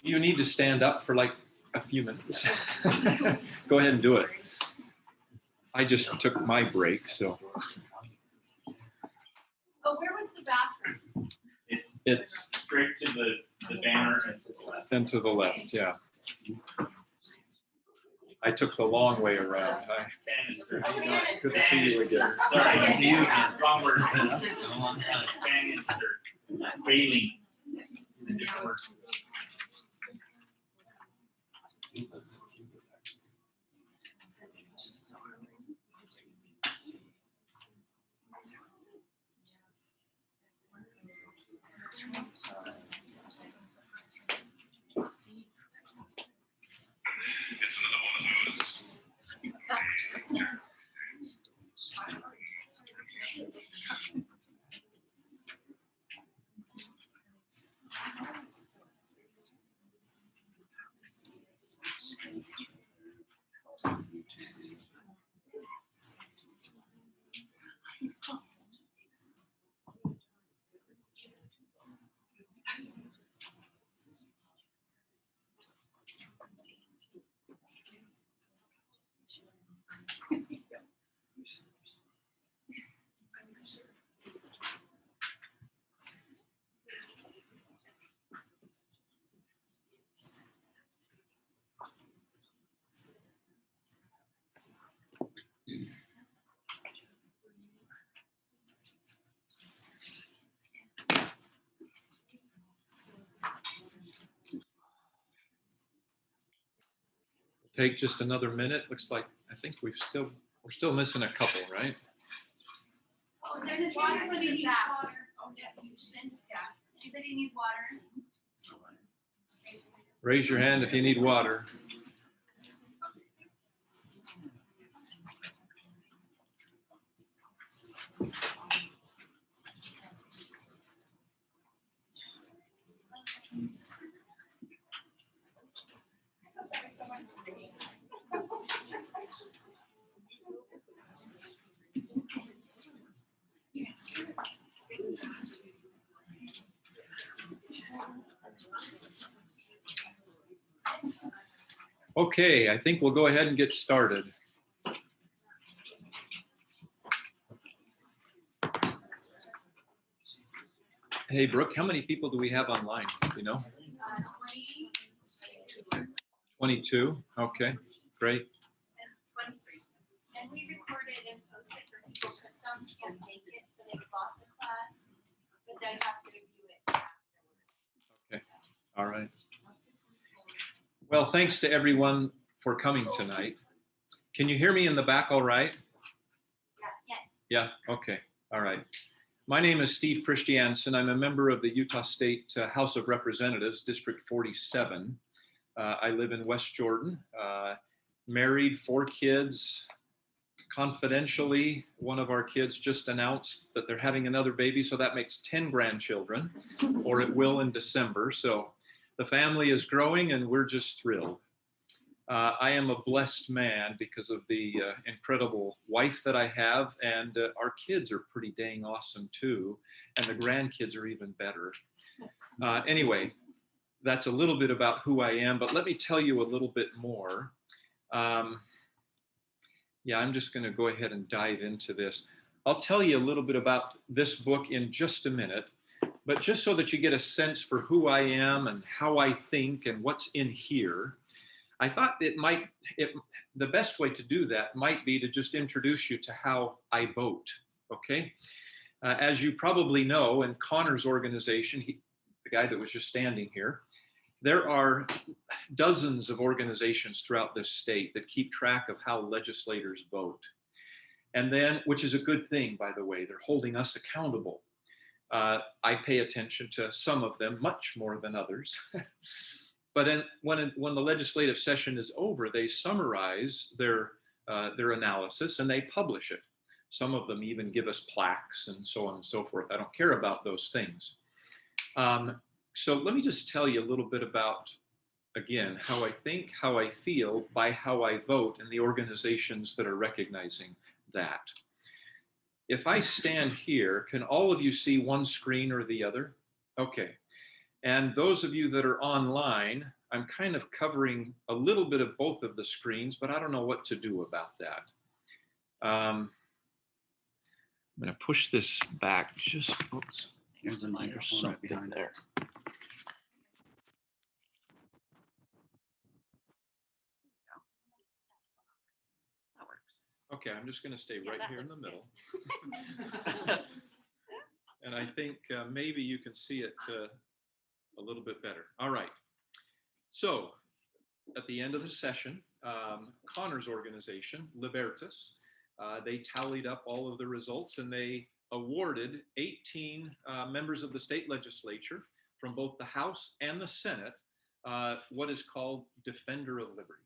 You need to stand up for like a few minutes. Go ahead and do it. I just took my break, so. Oh, where was the bathroom? It's straight to the banner and to the left. And to the left, yeah. I took the long way around. Banister. Good to see you again. Sorry, see you again. Wrong word. Banister. Railing. A different word. It's another one of those. Take just another minute. Looks like I think we're still missing a couple, right? Oh, there's water. Anybody need water? Oh, yeah. Anybody need water? Raise your hand if you need water. Okay, I think we'll go ahead and get started. Hey, Brooke, how many people do we have online? You know? 22. Okay, great. And 23. And we recorded and posted for people because some can't make it, so they bought the class, but they have to review it afterwards. Okay, all right. Well, thanks to everyone for coming tonight. Can you hear me in the back all right? Yes. Yeah, okay, all right. My name is Steve Christanson. I'm a member of the Utah State House of Representatives, District 47. I live in West Jordan, married, 4 kids. Confidentially, one of our kids just announced that they're having another baby, so that makes 10 grandchildren, or it will in December. So the family is growing and we're just thrilled. I am a blessed man because of the incredible wife that I have, and our kids are pretty dang awesome too, and the grandkids are even better. Anyway, that's a little bit about who I am, but let me tell you a little bit more. Yeah, I'm just going to go ahead and dive into this. I'll tell you a little bit about this book in just a minute, but just so that you get a sense for who I am and how I think and what's in here, I thought the best way to do that might be to just introduce you to how I vote, okay? As you probably know, in Connor's organization, the guy that was just standing here, there are dozens of organizations throughout this state that keep track of how legislators vote. And then, which is a good thing, by the way, they're holding us accountable. I pay attention to some of them, much more than others. But when the legislative session is over, they summarize their analysis and they publish it. Some of them even give us plaques and so on and so forth. I don't care about those things. So let me just tell you a little bit about, again, how I think, how I feel by how I vote and the organizations that are recognizing that. If I stand here, can all of you see one screen or the other? Okay. And those of you that are online, I'm kind of covering a little bit of both of the screens, but I don't know what to do about that. I'm going to push this back just, oops, Here's a microphone right behind there. That works. Okay, I'm just going to stay Yeah, right that here in the looks middle. And I think maybe you can see it a little bit better. All right. So at the end of the session, Connor's organization, Libertas, they tallied up all of the results and they awarded 18 members of the state legislature from both the House and the Senate what is called Defender of Liberty.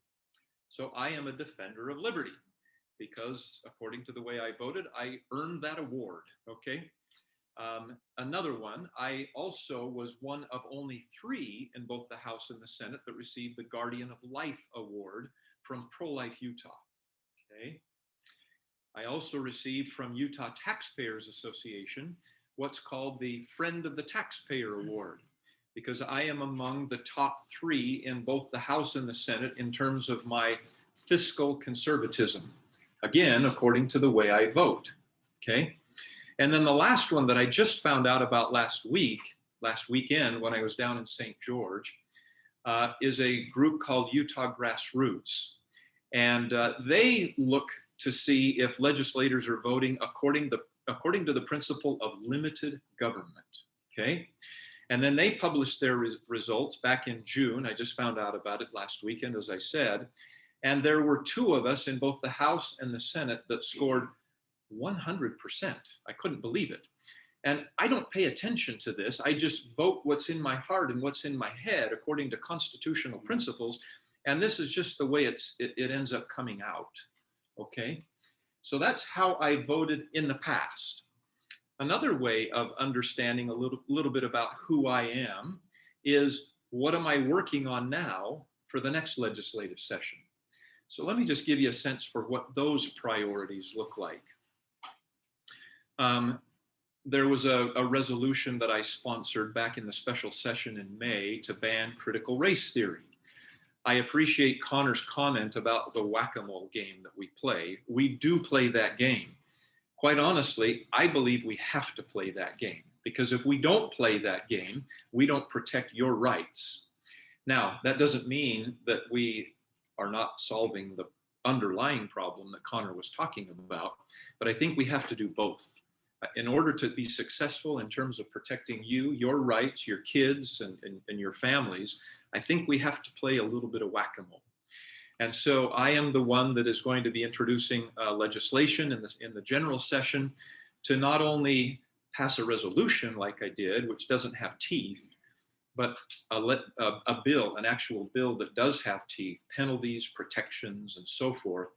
So I am a Defender of Liberty because according to the way I voted, I earned that award, okay? Another one, I also was one of only 3 in both the House and the Senate that received the Guardian of Life Award from Pro-Life Utah, okay? I also received from Utah Taxpayers Association what's called the Friend of the Taxpayer Award, because I am among the top 3 in both the House and the Senate in terms of my fiscal conservatism. Again, according to the way I vote, okay? And then the last one that I just found out about last weekend when I was down in St. George, is a group called Utah Grassroots. And they look to see if legislators are voting according to the principle of limited government, okay? And then they published their results back in June. I just found out about it last weekend, as I said. And there were 2 of us in both the House and the Senate that scored 100%. I couldn't believe it. And I don't pay attention to this. I just vote what's in my heart and what's in my head according to constitutional principles. And this is just the way it ends up coming out. Okay? So that's how I voted in the past. Another way of understanding a little bit about who I am is what am I working on now for the next legislative session? So let me just give you a sense for what those priorities look like. There was a resolution that I sponsored back in the special session in May to ban critical race theory. I appreciate Connor's comment about the whack-a-mole game that we play. We do play that game. Quite honestly, I believe we have to play that game because if we don't play that game, we don't protect your rights. Now, that doesn't mean that we are not solving the underlying problem that Connor was talking about, but I think we have to do both. In order to be successful in terms of protecting you, your rights, your kids, and your families, I think we have to play a little bit of whack-a-mole. And so I am the one that is going to be introducing legislation in the general session to not only pass a resolution like I did, which doesn't have teeth, but a bill, an actual bill that does have teeth, penalties, protections, and so forth,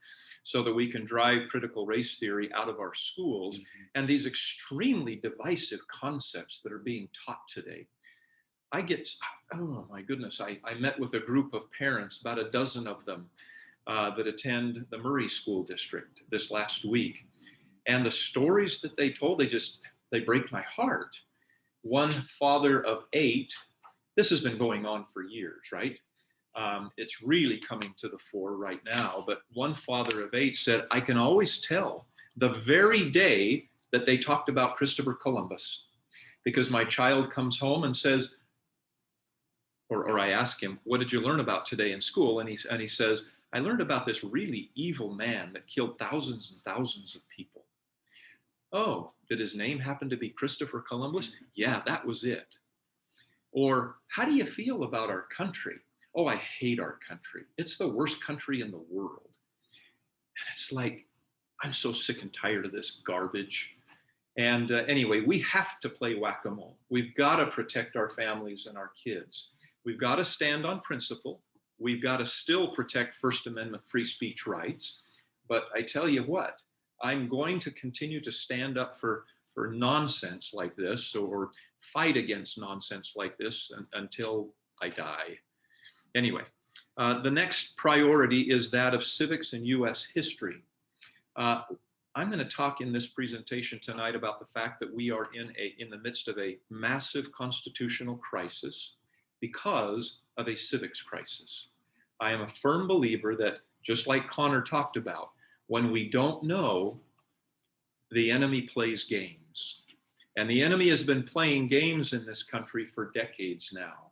so that we can drive critical race theory out of our schools and these extremely divisive concepts that are being taught today. I get, oh my goodness, I met with a group of parents, about a dozen of them, that attend the Murray School District this last week. And the stories that they told, they break my heart. One father of 8, this has been going on for years, right? It's really coming to the fore right now, but one father of 8 said, I can always tell the very day that they talked about Christopher Columbus, because my child comes home and says, or I ask him, what did you learn about today in school? And he says, I learned about this really evil man that killed thousands and thousands of people. Oh, did his name happen to be Christopher Columbus? Yeah, that was it. Or how do you feel about our country? Oh, I hate our country. It's the worst country in the world. And it's like, I'm so sick and tired of this garbage. And anyway, we have to play whack-a-mole. We've got to protect our families and our kids. We've got to stand on principle. We've got to still protect First Amendment free speech rights. But I tell you what, I'm going to continue to stand up for nonsense like this or fight against nonsense like this until I die. Anyway, the next priority is that of civics and U.S. history. I'm going to talk in this presentation tonight about the fact that we are in the midst of a massive constitutional crisis. because of a civics crisis. I am a firm believer that, just like Connor talked about, when we don't know, the enemy plays games. And the enemy has been playing games in this country for decades now,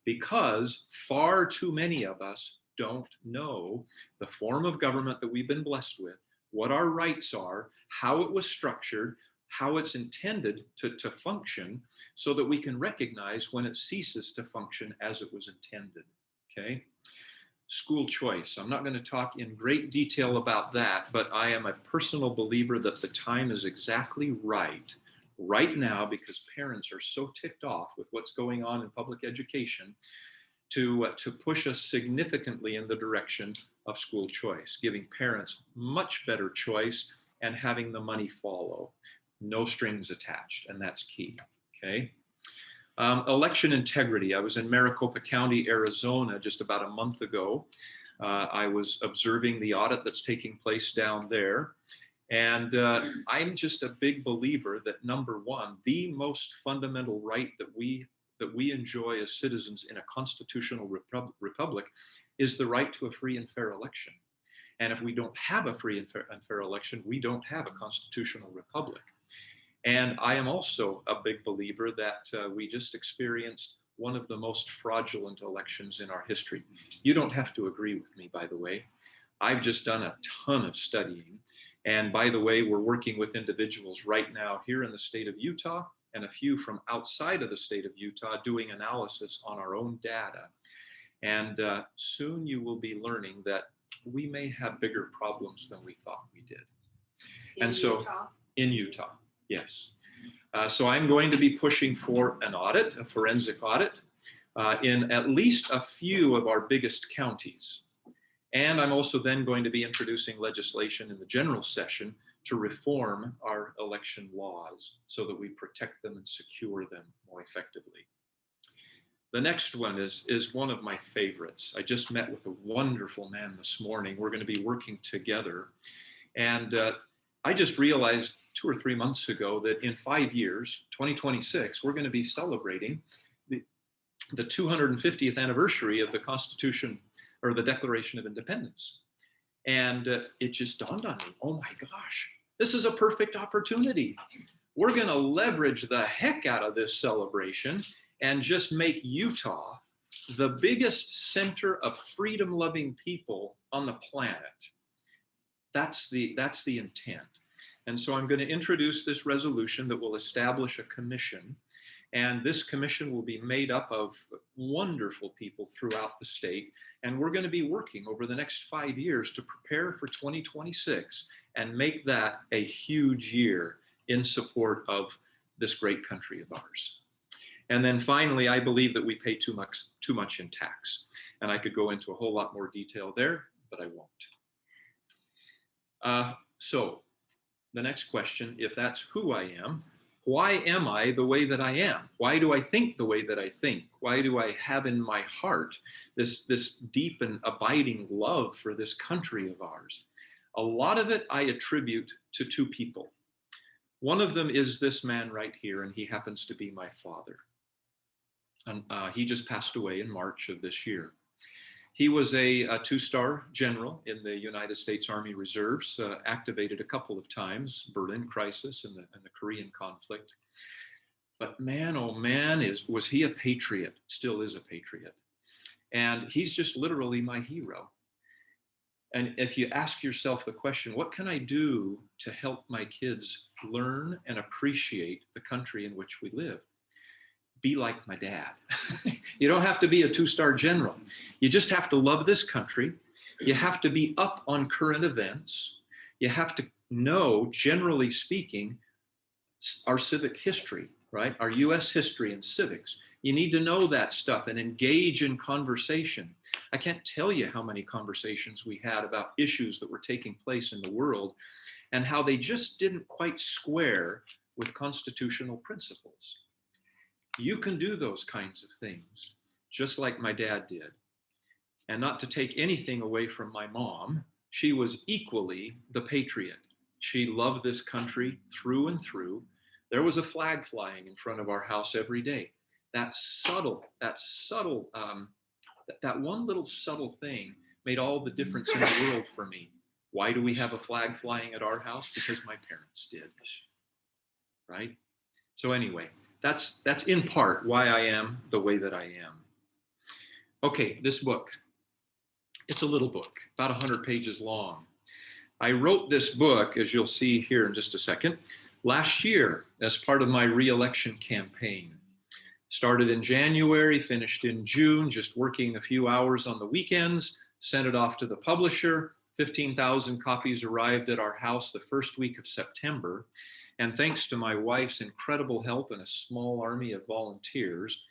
because far too many of us don't know the form of government that we've been blessed with, what our rights are, how it was structured, how it's intended to function, so that we can recognize when it ceases to function as it was intended. Okay? School choice. I'm not going to talk in great detail about that, but I am a personal believer that the time is exactly right now, because parents are so ticked off with what's going on in public education, to push us significantly in the direction of school choice, giving parents much better choice and having the money follow. No strings attached, and that's key. Okay. Election integrity. I was in Maricopa County, Arizona, just about a month ago. I was observing the audit that's taking place down there. And I'm just a big believer that, number one, the most fundamental right that we enjoy as citizens in a constitutional republic is the right to a free and fair election. And if we don't have a free and fair election, we don't have a constitutional republic. And I am also a big believer that we just experienced one of the most fraudulent elections in our history. You don't have to agree with me, by the way. I've just done a ton of studying. And by the way, we're working with individuals right now here in the state of Utah and a few from outside of the state of Utah doing analysis on our own data. And soon you will be learning that we may have bigger problems than we thought we did. In Utah, yes. So I'm going to be pushing for an audit, a forensic audit, in at least a few of our biggest counties. And I'm also then going to be introducing legislation in the general session to reform our election laws so that we protect them and secure them more effectively. The next one is one of my favorites. I just met with a wonderful man this morning. We're going to be working together. And I just realized 2 or 3 months ago that in 5 years, 2026, we're going to be celebrating the 250th anniversary of the Constitution, or the Declaration of Independence. And it just dawned on me, oh my gosh, this is a perfect opportunity. We're going to leverage the heck out of this celebration and just make Utah the biggest center of freedom-loving people on the planet. That's the intent. And so I'm going to introduce this resolution that will establish a commission. And this commission will be made up of wonderful people throughout the state. And we're going to be working over the next 5 years to prepare for 2026 and make that a huge year in support of this great country of ours. And then finally, I believe that we pay too much in tax. And I could go into a whole lot more detail there, but I won't. So the next question, if that's who I am, why am I the way that I am? Why do I think the way that I think? Why do I have in my heart this deep and abiding love for this country of ours? A lot of it I attribute to 2 people. One of them is this man right here, and he happens to be my father. And he just passed away in March of this year. He was a 2-star general in the United States Army Reserves, activated a couple of times, Berlin crisis and the Korean conflict. But man, oh man, was he a patriot, still is a patriot. And he's just literally my hero. And if you ask yourself the question, what can I do to help my kids learn and appreciate the country in which we live? Be like my dad. You don't have to be a 2-star general. You just have to love this country. You have to be up on current events. You have to know, generally speaking, our civic history, right? Our US history and civics. You need to know that stuff and engage in conversation. I can't tell you how many conversations we had about issues that were taking place in the world and how they just didn't quite square with constitutional principles. You can do those kinds of things, just like my dad did. And not to take anything away from my mom, she was equally the patriot. She loved this country through and through. There was a flag flying in front of our house every day. that one little subtle thing made all the difference in the world for me. Why do we have a flag flying at our house? Because my parents did, right? So anyway, that's in part why I am the way that I am. Okay, this book. It's a little book, about 100 pages long. I wrote this book, as you'll see here in just a second, last year as part of my re-election campaign. Started in January, finished in June, just working a few hours on the weekends, sent it off to the publisher. 15,000 copies arrived at our house the first week of September. And thanks to my wife's incredible help and a small army of volunteers,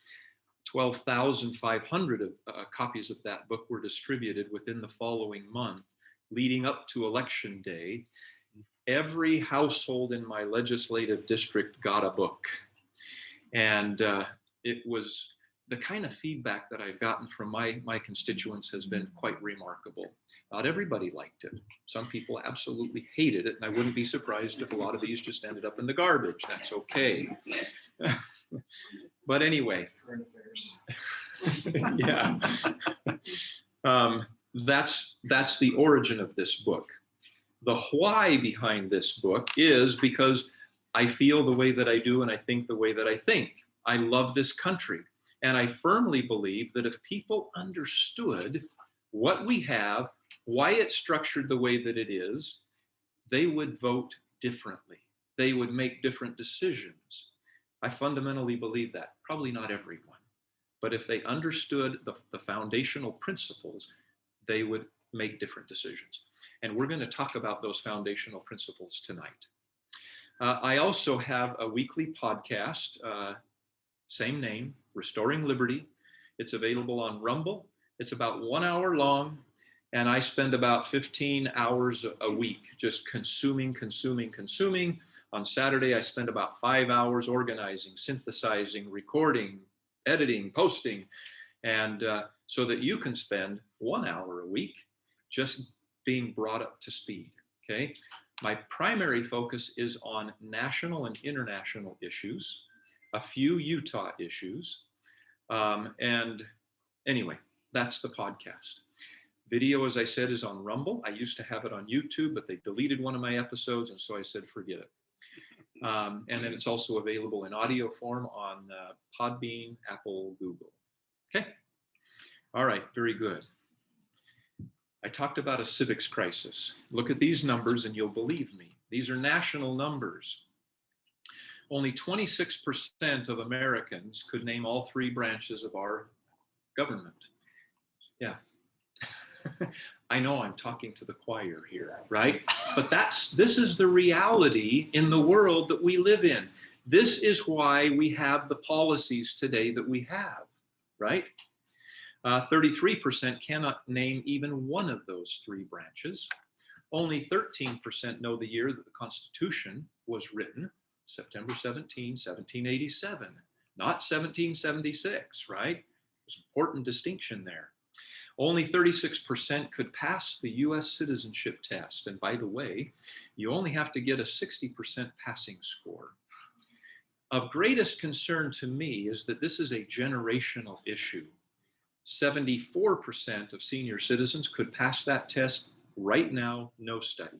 12,500 copies of that book were distributed within the following month, leading up to Election Day. Every household in my legislative district got a book. And it was the kind of feedback that I've gotten from my constituents has been quite remarkable. Not everybody liked it. Some people absolutely hated it, and I wouldn't be surprised if a lot of these just ended up in the garbage. That's okay. But anyway, yeah, that's the origin of this book. The why behind this book is because I feel the way that I do and I think the way that I think. I love this country. And I firmly believe that if people understood what we have, why it's structured the way that it is, they would vote differently. They would make different decisions. I fundamentally believe that. Probably not everyone. But if they understood the foundational principles, they would make different decisions. And we're going to talk about those foundational principles tonight. I also have a weekly podcast, same name, Restoring Liberty. It's available on Rumble. It's about 1 hour long, and I spend about 15 hours a week just consuming. On Saturday, I spend about 5 hours organizing, synthesizing, recording, editing, posting, and so that you can spend 1 hour a week just being brought up to speed, okay? My primary focus is on national and international issues, a few Utah issues. And anyway, that's the podcast. Video, as I said, is on Rumble. I used to have it on YouTube, but they deleted one of my episodes, and so I said, forget it. And then it's also available in audio form on Podbean, Apple, Google. Okay? All right, very good. I talked about a civics crisis. Look at these numbers and you'll believe me. These are national numbers. Only 26% of Americans could name all three branches of our government. Yeah. I know I'm talking to the choir here, right? But this is the reality in the world that we live in. This is why we have the policies today that we have, right? 33% cannot name even one of those three branches. Only 13% know the year that the Constitution was written, September 17, 1787, not 1776, right? There's an important distinction there. Only 36% could pass the US citizenship test. And by the way, you only have to get a 60% passing score. Of greatest concern to me is that this is a generational issue. 74% of senior citizens could pass that test right now, no study.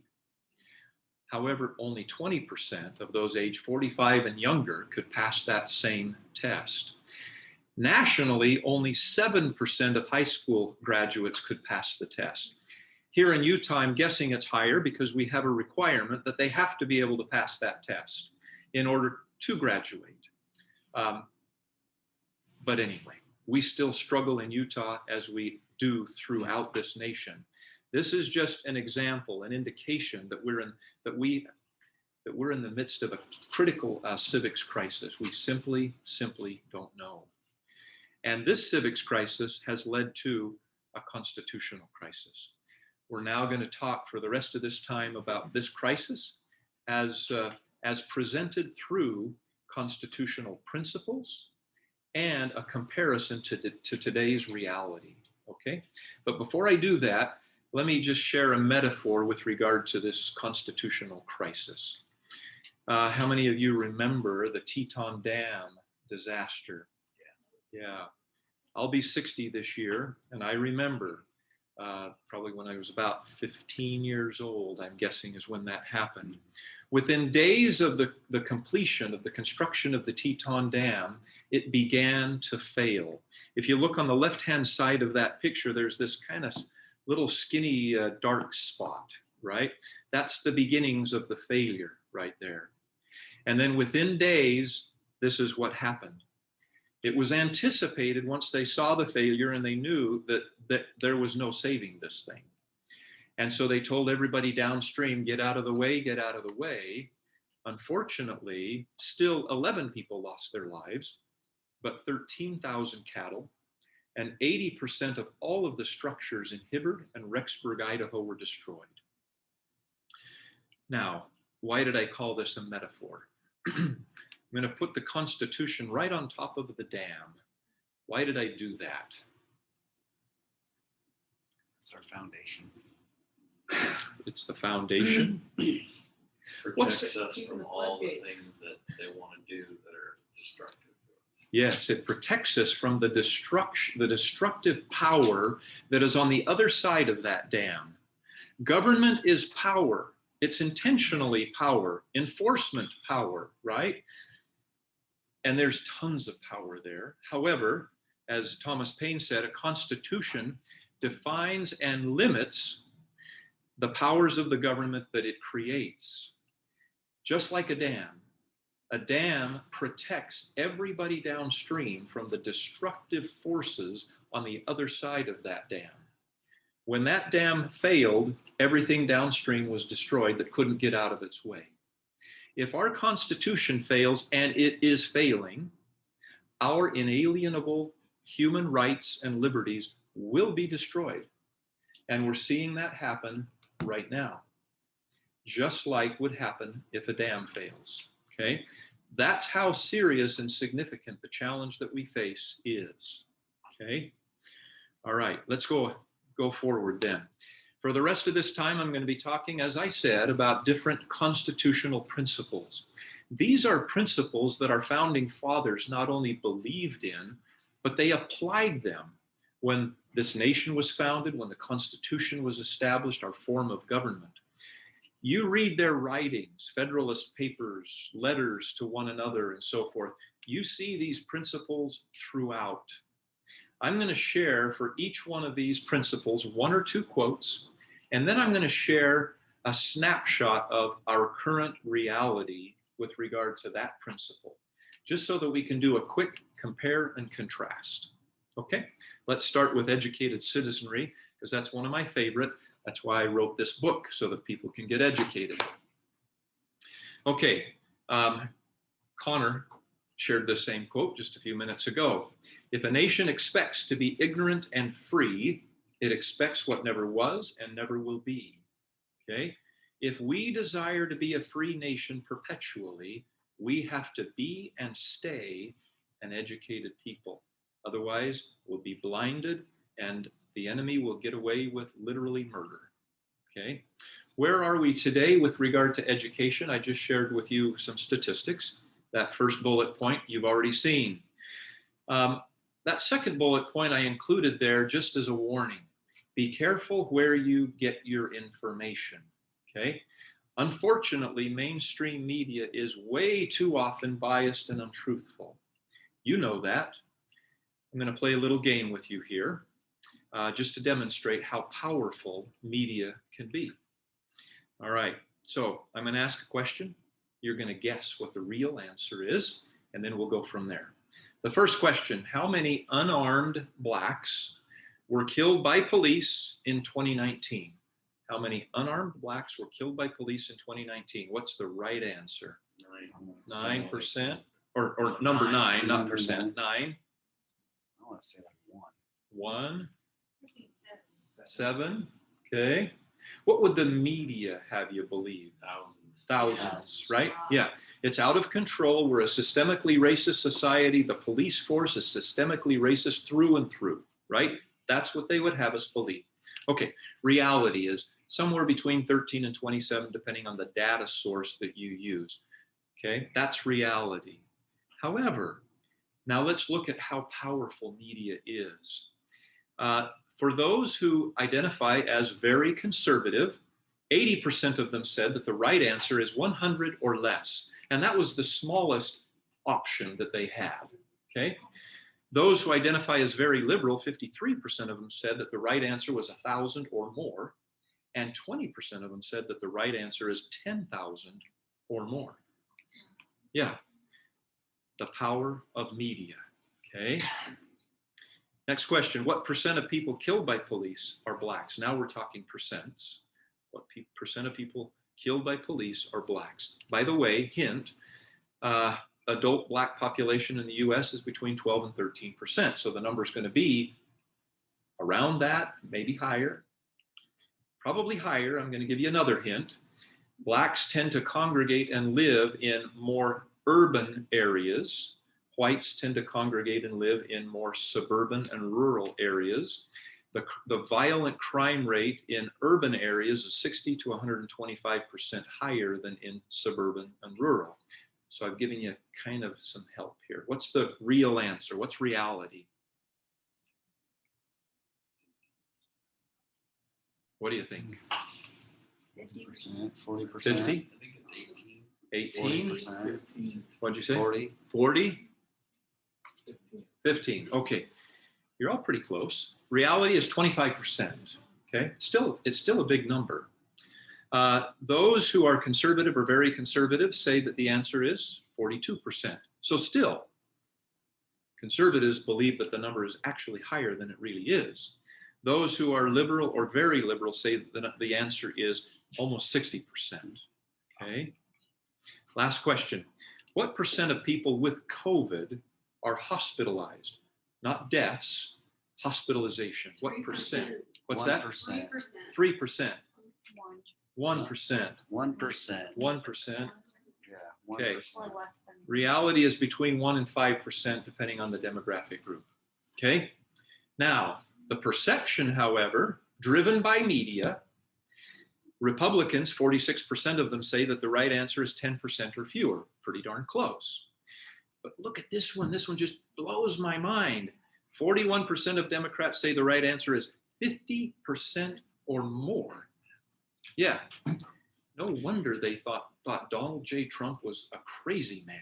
However, only 20% of those age 45 and younger could pass that same test. Nationally, only 7% of high school graduates could pass the test. Here in Utah, I'm guessing it's higher because we have a requirement that they have to be able to pass that test in order to graduate. But anyway, we still struggle in Utah as we do throughout this nation. This is just an example, an indication that we're in the midst of a critical civics crisis. We simply don't know. And this civics crisis has led to a constitutional crisis. We're now going to talk for the rest of this time about this crisis as presented through constitutional principles and a comparison to today's reality, okay? But before I do that, let me just share a metaphor with regard to this constitutional crisis. How many of you remember the Teton Dam disaster Yeah. I'll be 60 this year, and I remember probably when I was about 15 years old, I'm guessing is when that happened. Within days of the completion of the construction of the Teton Dam, it began to fail. If you look on the left-hand side of that picture, there's this kind of little skinny dark spot, right? That's the beginnings of the failure right there. And then within days, this is what happened. It was anticipated once they saw the failure and they knew that there was no saving this thing. And so they told everybody downstream, get out of the way, get out of the way. Unfortunately, still 11 people lost their lives, but 13,000 cattle and 80% of all of the structures in Hibbard and Rexburg, Idaho were destroyed. Now, why did I call this a metaphor? I'm going to put the Constitution right on top of the dam. Why did I do that? It's our foundation. It's the foundation. Protects us from all the things that they want to do that are destructive. Yes, it protects us from the destructive power that is on the other side of that dam. Government is power. It's intentionally power, enforcement power, right? And there's tons of power there. However, as Thomas Paine said, a constitution defines and limits the powers of the government that it creates. Just like a dam protects everybody downstream from the destructive forces on the other side of that dam. When that dam failed, everything downstream was destroyed that couldn't get out of its way. If our Constitution fails, and it is failing, our inalienable human rights and liberties will be destroyed. And we're seeing that happen right now, just like would happen if a dam fails, okay? That's how serious and significant the challenge that we face is, okay? All right, let's go forward then. For the rest of this time, I'm going to be talking, as I said, about different constitutional principles. These are principles that our founding fathers not only believed in, but they applied them when this nation was founded, when the Constitution was established, our form of government. You read their writings, Federalist Papers, letters to one another, and so forth. You see these principles throughout. I'm going to share for each one of these principles one or two quotes, and then I'm going to share a snapshot of our current reality with regard to that principle, just so that we can do a quick compare and contrast. Okay, let's start with educated citizenry, because that's one of my favorite. That's why I wrote this book, so that people can get educated. Okay, Connor shared the same quote just a few minutes ago. If a nation expects to be ignorant and free, it expects what never was and never will be. Okay? If we desire to be a free nation perpetually, we have to be and stay an educated people. Otherwise, we'll be blinded and the enemy will get away with literally murder. Okay? Where are we today with regard to education? I just shared with you some statistics. That first bullet point you've already seen. That second bullet point I included there just as a warning. Be careful where you get your information, okay? Unfortunately, mainstream media is way too often biased and untruthful. You know that. I'm going to play a little game with you here, just to demonstrate how powerful media can be. All right, so I'm going to ask a question. You're going to guess what the real answer is, and then we'll go from there. The first question, how many unarmed blacks were killed by police in 2019? How many unarmed blacks were killed by police in 2019? What's the right answer? 9%, or number 9, not percent, 9. I want to say like 1. 7, okay. What would the media have you believe? Thousands, right? Yeah, it's out of control. We're a systemically racist society. The police force is systemically racist through and through, right? That's what they would have us believe. Okay, reality is somewhere between 13 and 27, depending on the data source that you use. Okay, that's reality. However, Now let's look at how powerful media is. For those who identify as very conservative, 80% of them said that the right answer is 100 or less. And that was the smallest option that they had, okay? Those who identify as very liberal, 53% of them said that the right answer was 1,000 or more. And 20% of them said that the right answer is 10,000 or more. Yeah, the power of media, okay? Next question, what percent of people killed by police are blacks? Now we're talking percents. What percent of people killed by police are blacks? By the way, hint, adult black population in the US is between 12 and 13%. So the number is going to be around that, maybe higher, probably higher. I'm going to give you another hint. Blacks tend to congregate and live in more urban areas. Whites tend to congregate and live in more suburban and rural areas. The violent crime rate in urban areas is 60 to 125% higher than in suburban and rural. So I've given you kind of some help here. What's the real answer? What's reality? What do you think? 50%, 40%. 50? I think it's 18. 18? 40%. What'd you say? 40. 40? 15. Okay. You're all pretty close. Reality is 25%. Okay. It's still a big number. Those who are conservative or very conservative say that the answer is 42%. So still, conservatives believe that the number is actually higher than it really is. Those who are liberal or very liberal say that the answer is almost 60%. Okay. Last question. What percent of people with COVID are hospitalized? Not deaths, hospitalization. What percent? What's that? 1%. 3%. 1%. 1%. 1%. Yeah. Okay. 1%. Or less than. Reality is between 1 and 5%, depending on the demographic group. Okay? Now, the perception, however, driven by media, Republicans, 46% of them say that the right answer is 10% or fewer. Pretty darn close. But look at this one. This one just blows my mind. 41% of Democrats say the right answer is 50% or more. Yeah. No wonder they thought Donald J. Trump was a crazy man,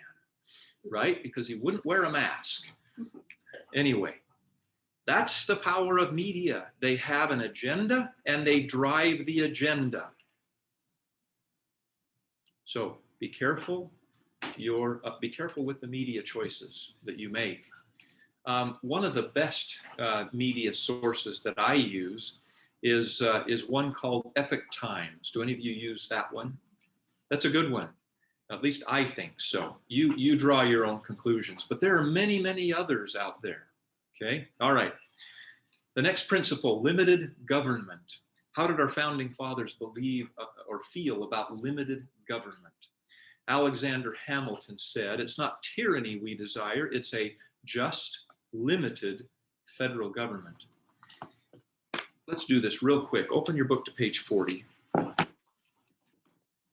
right? Because he wouldn't wear a mask. Anyway, that's the power of media. They have an agenda and they drive the agenda. So be careful. Be careful with the media choices that you make. One of the best media sources that I use is one called Epoch Times. Do any of you use that one? That's a good one. At least I think so. You draw your own conclusions, but there are many, many others out there. Okay. All right. The next principle, limited government. How did our founding fathers believe or feel about limited government? Alexander Hamilton said, it's not tyranny we desire, it's a just, limited federal government. Let's do this real quick. Open your book to page 40.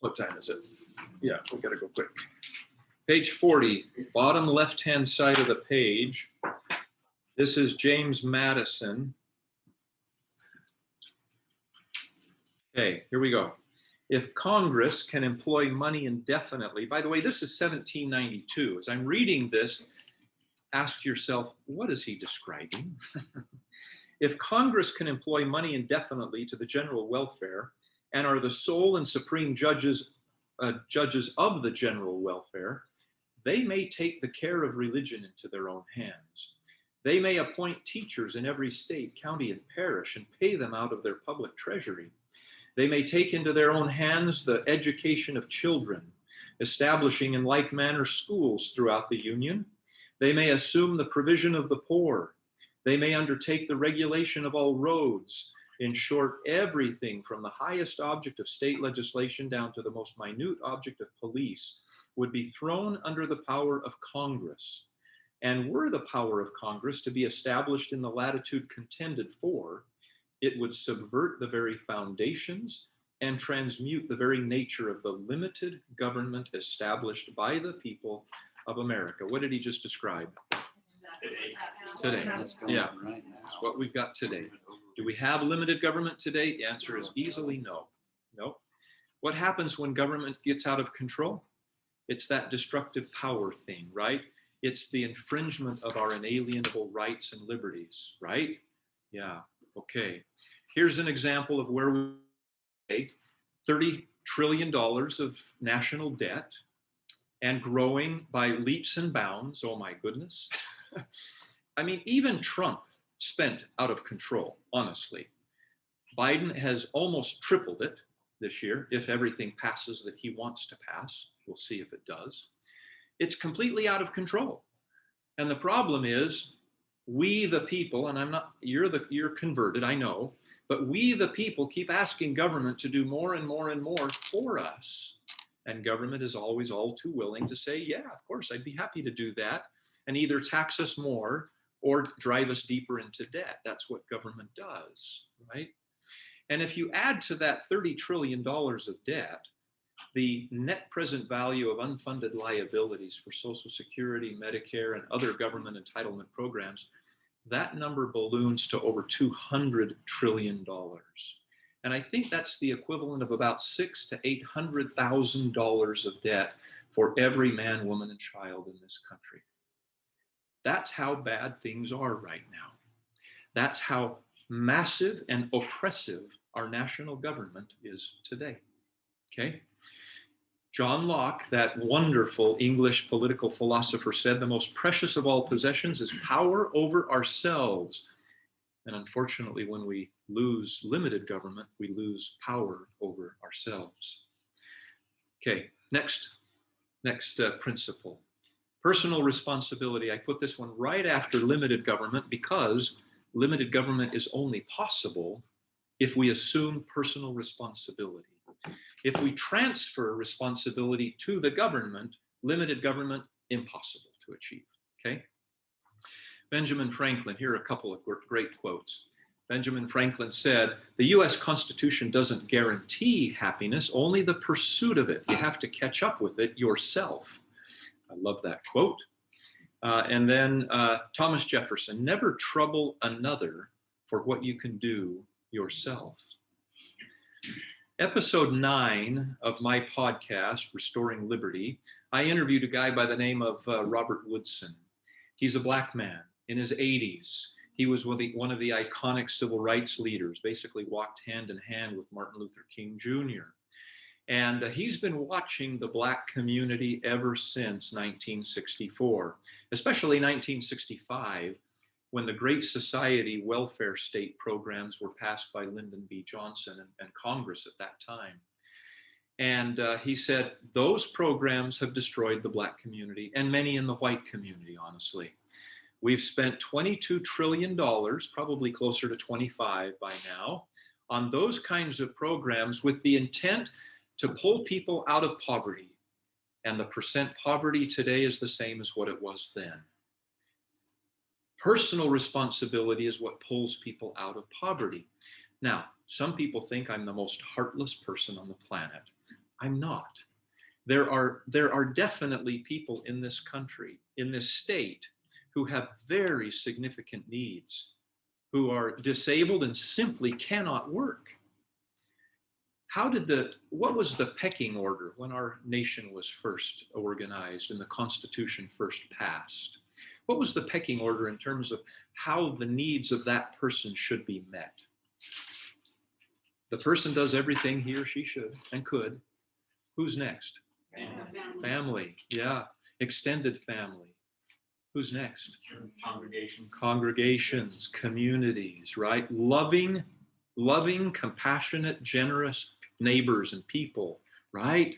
What time is it? Yeah, we gotta go quick. Page 40, bottom left-hand side of the page. This is James Madison. Okay, here we go. If Congress can employ money indefinitely, by the way, this is 1792. As I'm reading this, ask yourself, what is he describing? If Congress can employ money indefinitely to the general welfare and are the sole and supreme judges of the general welfare, they may take the care of religion into their own hands. They may appoint teachers in every state, county, and parish and pay them out of their public treasury. They may take into their own hands the education of children, establishing in like manner schools throughout the Union. They may assume the provision of the poor. They may undertake the regulation of all roads. In short, everything from the highest object of state legislation down to the most minute object of police would be thrown under the power of Congress. And were the power of Congress to be established in the latitude contended for, it would subvert the very foundations and transmute the very nature of the limited government established by the people of America. What did he just describe? Today. That's going Yeah. on right now. That's what we've got today. Do we have limited government today? The answer is easily no. No. What happens when government gets out of control? It's that destructive power thing, right? It's the infringement of our inalienable rights and liberties, right? Yeah, okay. Here's an example of where we pay $30 trillion of national debt and growing by leaps and bounds. Oh my goodness. I mean, even Trump spent out of control, honestly. Biden has almost tripled it this year, if everything passes that he wants to pass. We'll see if it does. It's completely out of control. And the problem is, we the people, and I'm not, you're converted, I know, but we the people keep asking government to do more and more and more for us. And government is always all too willing to say, yeah, of course, I'd be happy to do that. And either tax us more or drive us deeper into debt. That's what government does, right? And if you add to that $30 trillion of debt, the net present value of unfunded liabilities for Social Security, Medicare, and other government entitlement programs, that number balloons to over $200 trillion. And I think that's the equivalent of about $600,000 to $800,000 of debt for every man, woman, and child in this country. That's how bad things are right now. That's how massive and oppressive our national government is today. Okay? John Locke, that wonderful English political philosopher, said the most precious of all possessions is power over ourselves. And unfortunately, when we lose limited government, we lose power over ourselves. Okay, next principle. Personal responsibility. I put this one right after limited government because limited government is only possible if we assume personal responsibility. If we transfer responsibility to the government, limited government, impossible to achieve, okay? Benjamin Franklin, here are a couple of great quotes. Benjamin Franklin said, the US Constitution doesn't guarantee happiness, only the pursuit of it. You have to catch up with it yourself. I love that quote. And then Thomas Jefferson, never trouble another for what you can do yourself. Episode 9 of my podcast, Restoring Liberty, I interviewed a guy by the name of Robert Woodson. He's a black man in his 80s. He was one of the iconic civil rights leaders, basically walked hand in hand with Martin Luther King Jr. And he's been watching the black community ever since 1964, especially 1965, when the Great Society welfare state programs were passed by Lyndon B. Johnson and Congress at that time. And he said, those programs have destroyed the black community and many in the white community, honestly. We've spent $22 trillion, probably closer to 25 by now, on those kinds of programs with the intent to pull people out of poverty. And the percent poverty today is the same as what it was then. Personal responsibility is what pulls people out of poverty. Now, some people think I'm the most heartless person on the planet. I'm not. There are definitely people in this country, in this state, who have very significant needs, who are disabled and simply cannot work. What was the pecking order when our nation was first organized and the Constitution first passed? What was the pecking order in terms of how the needs of that person should be met? The person does everything he or she should and could. Who's next? Family, yeah. Extended family. Who's next? Congregations, communities, right? Loving, compassionate, generous neighbors and people, right?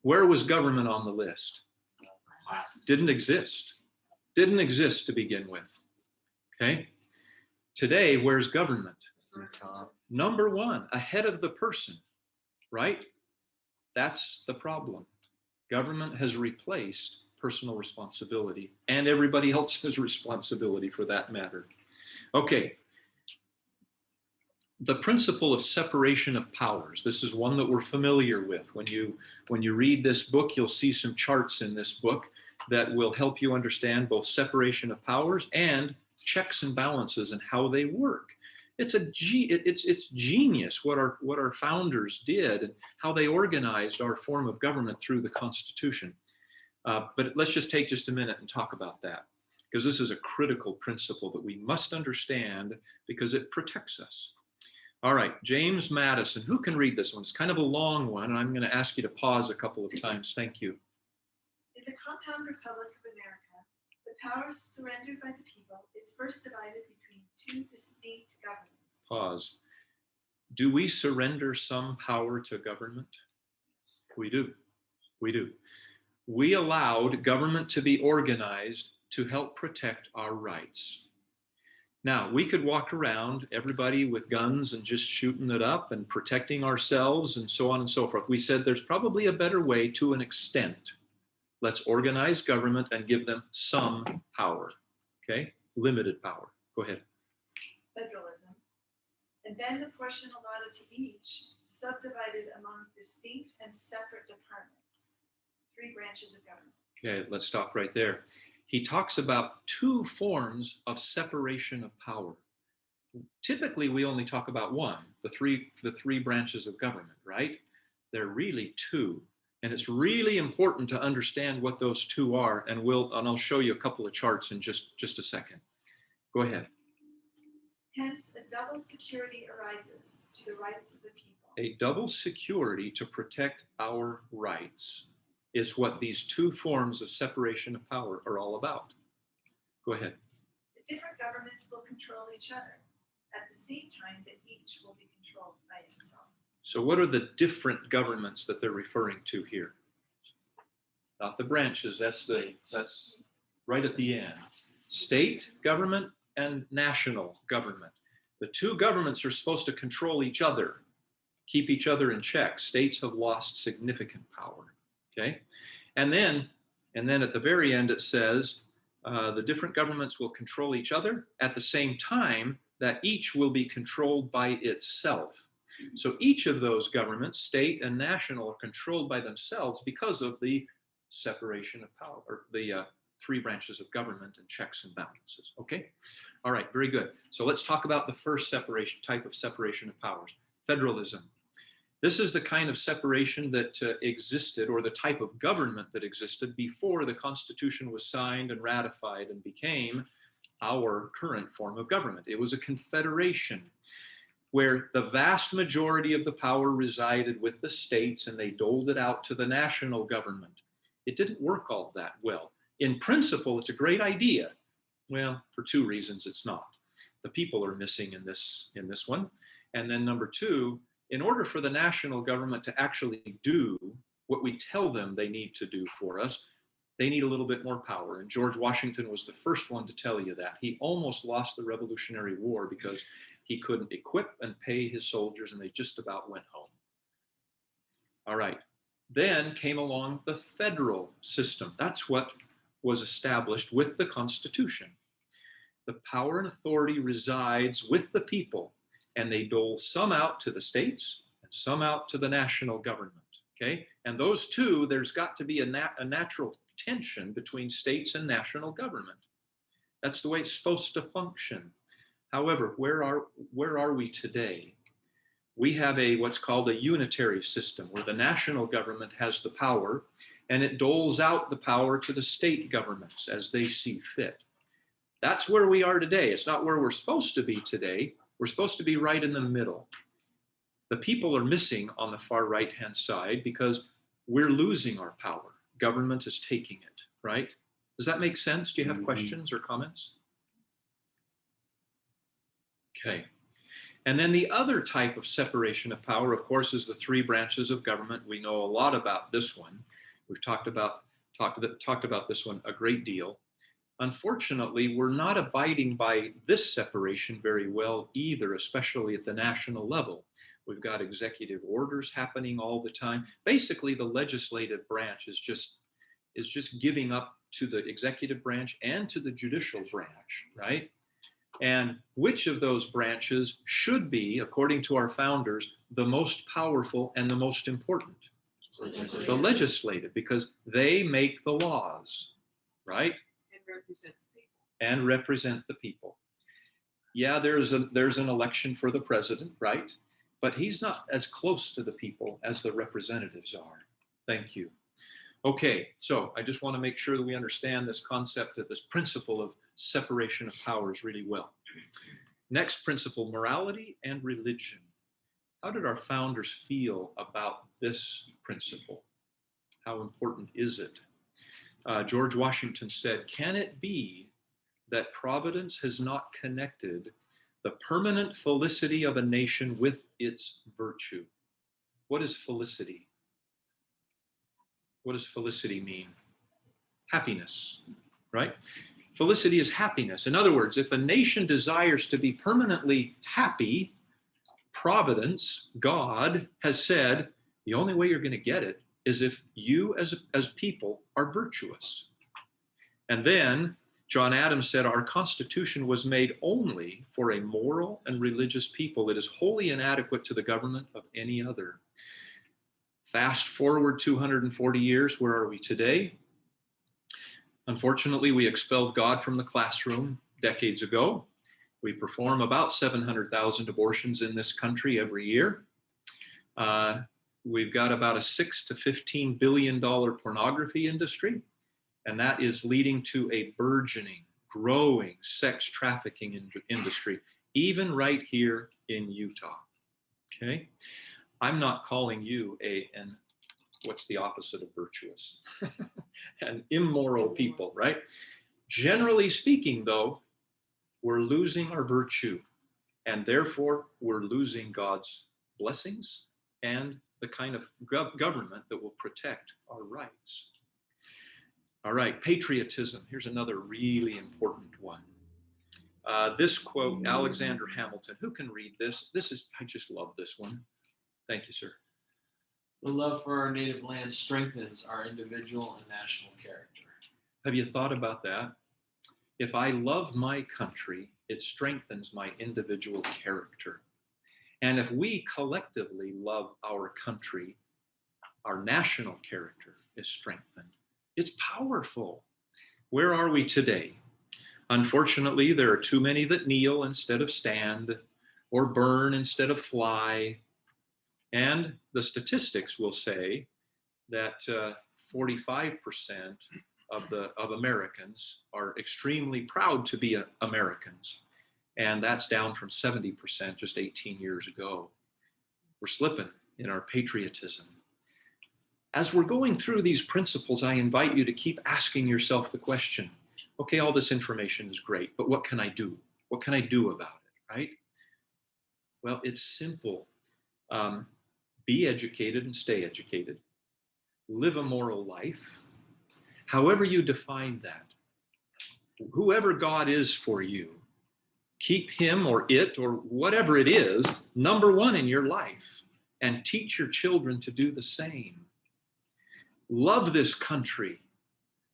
Where was government on the list? Didn't exist. Didn't exist to begin with, okay? Today, where's government? Number one, ahead of the person, right? That's the problem. Government has replaced personal responsibility and everybody else's responsibility for that matter. Okay. The principle of separation of powers. This is one that we're familiar with. When you read this book, you'll see some charts in this book. that will help you understand both separation of powers and checks and balances and how they work. It's genius what our founders did and how they organized our form of government through the Constitution. But let's just take just a minute and talk about that, because this is a critical principle that we must understand because it protects us. All right, James Madison. Who can read this one? It's kind of a long one, and I'm going to ask you to pause a couple of times. Thank you. In the compound Republic of America, the power surrendered by the people is first divided between two distinct governments. Pause. Do we surrender some power to government? We do. We do. We allowed government to be organized to help protect our rights. Now, we could walk around, everybody with guns and just shooting it up and protecting ourselves and so on and so forth. We said there's probably a better way to an extent. Let's organize government and give them some power, okay? Limited power. Go ahead. Federalism. And then the portion allotted to each, subdivided among distinct and separate departments. 3 branches of government. Okay, let's stop right there. He talks about 2 forms of separation of power. Typically, we only talk about one, the three branches of government, right? They're really 2. And it's really important to understand what those 2 are. And I'll show you a couple of charts in just a second. Go ahead. Hence, a double security arises to the rights of the people. A double security to protect our rights is what these 2 forms of separation of power are all about. Go ahead. The different governments will control each other at the same time that each will be controlled by itself. So what are the different governments that they're referring to here? Not the branches, that's right at the end. State government and national government. The 2 governments are supposed to control each other, keep each other in check. States have lost significant power. Okay, and then at the very end it says the different governments will control each other at the same time that each will be controlled by itself. So each of those governments, state and national, are controlled by themselves because of the separation of power, or the 3 branches of government and checks and balances. Okay, all right, very good. So let's talk about the first type of separation of powers: federalism. This is the kind of separation that existed, or the type of government that existed before the Constitution was signed and ratified and became our current form of government. It was a confederation where the vast majority of the power resided with the states and they doled it out to the national government. It didn't work all that well. In principle, it's a great idea. Well, for 2 reasons, it's not. The people are missing in this one. And then number 2, in order for the national government to actually do what we tell them they need to do for us, they need a little bit more power. And George Washington was the first one to tell you that. He almost lost the Revolutionary War because he couldn't equip and pay his soldiers, and they just about went home. All right. Then came along the federal system. That's what was established with the Constitution. The power and authority resides with the people, and they dole some out to the states and some out to the national government, okay? And those 2, there's got to be a natural tension between states and national government. That's the way it's supposed to function. However, where are we today? We have what's called a unitary system, where the national government has the power, and it doles out the power to the state governments as they see fit. That's where we are today. It's not where we're supposed to be today. We're supposed to be right in the middle. The people are missing on the far right-hand side because we're losing our power. Government is taking it, right? Does that make sense? Do you have questions or comments? Okay. And then the other type of separation of power, of course, is the 3 branches of government. We know a lot about this one. We've talked about this one a great deal. Unfortunately, we're not abiding by this separation very well either, especially at the national level. We've got executive orders happening all the time. Basically, the legislative branch is just giving up to the executive branch and to the judicial branch, right? And which of those branches should be, according to our founders, the most powerful and the most important? The legislative, because they make the laws. right? And represent the people. And represent the people. Yeah, there's an election for the president, right? But he's not as close to the people as the representatives are. Thank you. Okay, so I just want to make sure that we understand this concept of this principle of separation of powers really well. Next principle, morality and religion. How did our founders feel about this principle? How important is it? George Washington said, "Can it be that Providence has not connected the permanent felicity of a nation with its virtue?" What is felicity? What does felicity mean? Happiness, right? Felicity is happiness. In other words, if a nation desires to be permanently happy, Providence, God, has said, the only way you're going to get it is if you as people are virtuous. And then John Adams said, our Constitution was made only for a moral and religious people. It is wholly inadequate to the government of any other. Fast forward 240 years, where are we today? Unfortunately, we expelled God from the classroom decades ago. We perform about 700,000 abortions in this country every year. We've got about a $6 to $15 billion pornography industry, and that is leading to a burgeoning, growing sex trafficking industry, even right here in Utah. Okay? I'm not calling you an what's the opposite of virtuous? An immoral people, right? Generally speaking, though, we're losing our virtue, and therefore we're losing God's blessings and the kind of government that will protect our rights. All right, patriotism. Here's another really important one. This quote, Alexander Hamilton. Who can read this? I just love this one. Thank you, sir. The love for our native land strengthens our individual and national character. Have you thought about that? If I love my country, it strengthens my individual character. And if we collectively love our country, our national character is strengthened. It's powerful. Where are we today? Unfortunately, there are too many that kneel instead of stand, or burn instead of fly. And the statistics will say that 45% of Americans are extremely proud to be Americans. And that's down from 70% just 18 years ago. We're slipping in our patriotism. As we're going through these principles, I invite you to keep asking yourself the question, okay, all this information is great, but what can I do? What can I do about it, right? Well, it's simple. Be educated and stay educated. Live a moral life. However you define that. Whoever God is for you, keep him or it or whatever it is, number one in your life, and teach your children to do the same. Love this country.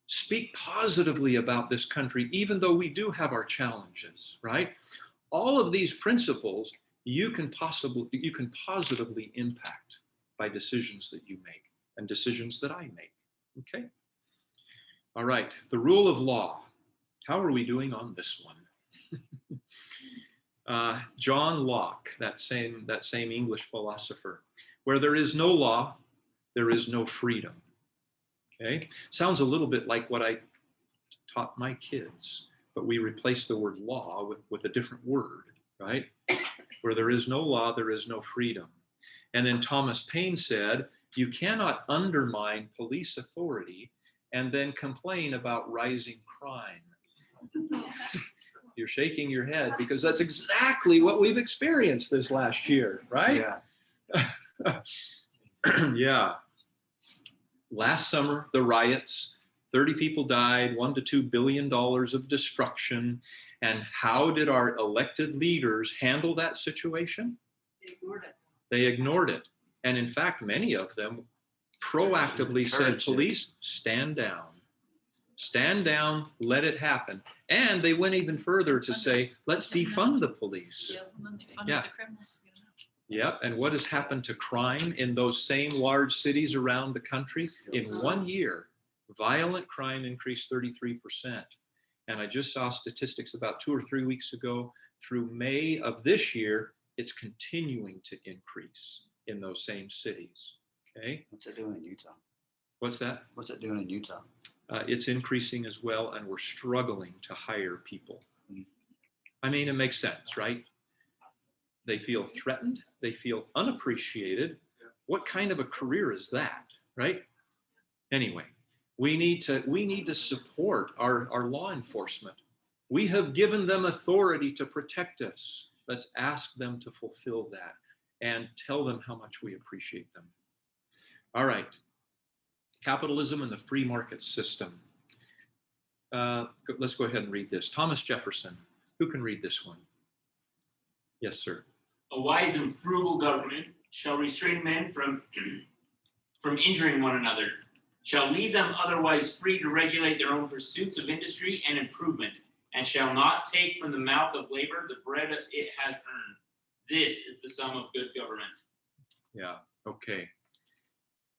Speak positively about this country, even though we do have our challenges, right? All of these principles you can positively impact by decisions that you make and decisions that I make, okay? All right, the rule of law. How are we doing on this one? John Locke, that same English philosopher, where there is no law, there is no freedom. Okay, sounds a little bit like what I taught my kids, but we replaced the word law with a different word, right? Where there is no law, there is no freedom. And then Thomas Paine said, you cannot undermine police authority and then complain about rising crime. You're shaking your head because that's exactly what we've experienced this last year, right? Yeah. Yeah. Last summer, the riots, 30 people died, $1 to $2 billion of destruction. And how did our elected leaders handle that situation? They ignored it. They ignored it. And in fact, many of them proactively said, police, stand down. Stand down, let it happen. And they went even further to say, let's defund the police. Yeah. Yep, and what has happened to crime in those same large cities around the country? In 1 year, Violent crime increased 33%. And I just saw statistics about 2 or 3 weeks ago. Through May of this year, it's continuing to increase in those same cities. Okay. What's it doing in Utah? What's that? What's it doing in Utah? It's increasing as well, and we're struggling to hire people. I mean, it makes sense, right? They feel threatened. They feel unappreciated. What kind of a career is that, right? Anyway, we need to support our law enforcement. We have given them authority to protect us. Let's ask them to fulfill that and tell them how much we appreciate them. All right. Capitalism and the free market system. Let's go ahead and read this. Thomas Jefferson. Who can read this one? Yes, sir. A wise and frugal government shall restrain men from injuring one another, shall leave them otherwise free to regulate their own pursuits of industry and improvement, and shall not take from the mouth of labor the bread it has earned. This is the sum of good government. Yeah, okay.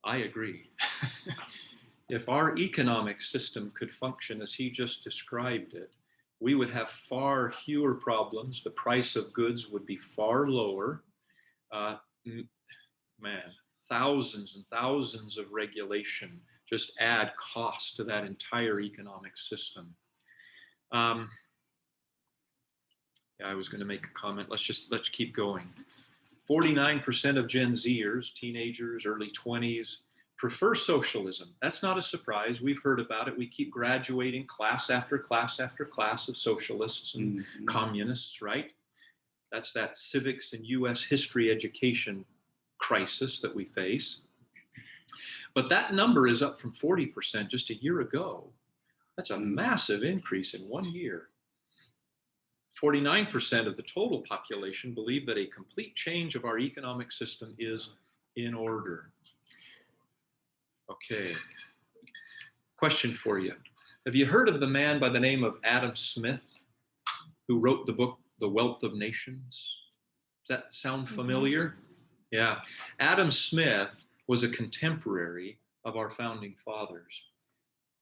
I agree. If our economic system could function as he just described it, we would have far fewer problems. The price of goods would be far lower. Thousands and thousands of regulation just add cost to that entire economic system. Yeah, I was going to make a comment. Let's keep going. 49% of Gen Zers, teenagers, early 20s, prefer socialism. That's not a surprise. We've heard about it. We keep graduating class after class after class of socialists and communists, right? That's that civics and US history education crisis that we face. But that number is up from 40% just a year ago. That's a massive increase in 1 year. 49% of the total population believe that a complete change of our economic system is in order. Okay. Question for you. Have you heard of the man by the name of Adam Smith, who wrote the book, The Wealth of Nations? Does that sound familiar? Yeah. Adam Smith was a contemporary of our founding fathers.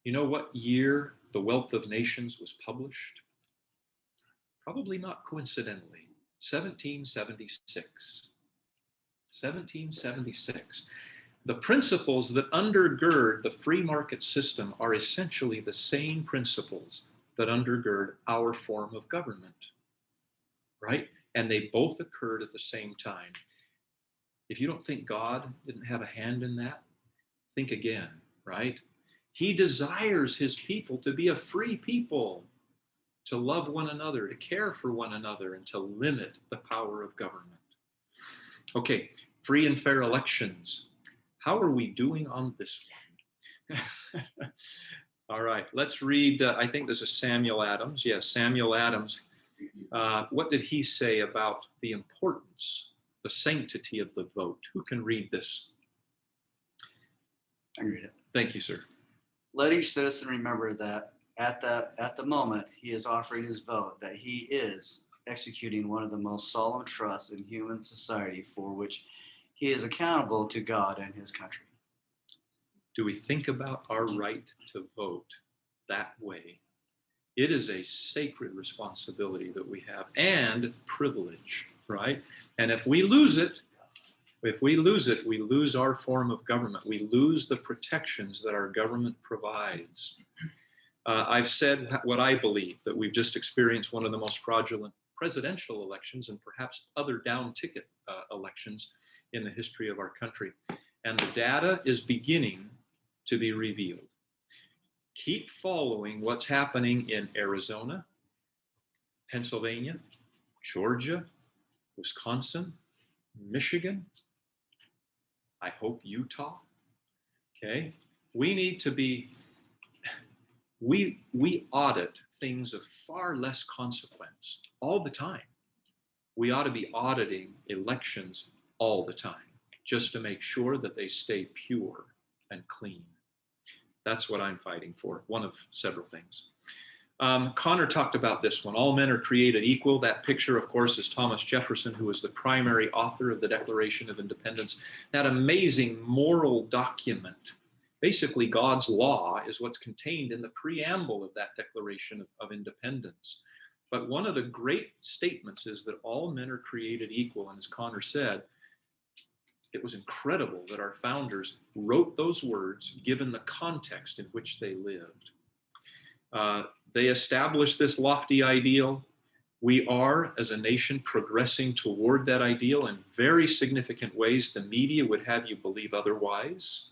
You know what year The Wealth of Nations was published? Probably not coincidentally, 1776. 1776. The principles that undergird the free market system are essentially the same principles that undergird our form of government, right? And they both occurred at the same time. If you don't think God didn't have a hand in that, think again, right? He desires his people to be a free people, to love one another, to care for one another, and to limit the power of government. Okay, free and fair elections. How are we doing on this one? All right, let's read, I think this is Samuel Adams. Yes, Samuel Adams. What did he say about the importance, the sanctity of the vote? Who can read this? I can read it. Thank you, sir. Let each citizen remember that at the moment he is offering his vote, that he is executing one of the most solemn trusts in human society, for which he is accountable to God and his country. Do we think about our right to vote that way? It is a sacred responsibility that we have, and privilege, right? And if we lose it, we lose our form of government. We lose the protections that our government provides. I've said what I believe, that we've just experienced one of the most fraudulent presidential elections and perhaps other down-ticket elections in the history of our country. And the data is beginning to be revealed. Keep following what's happening in Arizona, Pennsylvania, Georgia, Wisconsin, Michigan, I hope Utah. Okay, we need to be, we audit things of far less consequence all the time. We ought to be auditing elections all the time, just to make sure that they stay pure and clean. That's what I'm fighting for, one of several things. Connor talked about this one. All men are created equal. That picture, of course, is Thomas Jefferson, who was the primary author of the Declaration of Independence. That amazing moral document. Basically, God's law is what's contained in the preamble of that Declaration of Independence. But one of the great statements is that all men are created equal. And as Connor said, it was incredible that our founders wrote those words given the context in which they lived. They established this lofty ideal. We are, as a nation, progressing toward that ideal in very significant ways. The media would have you believe otherwise.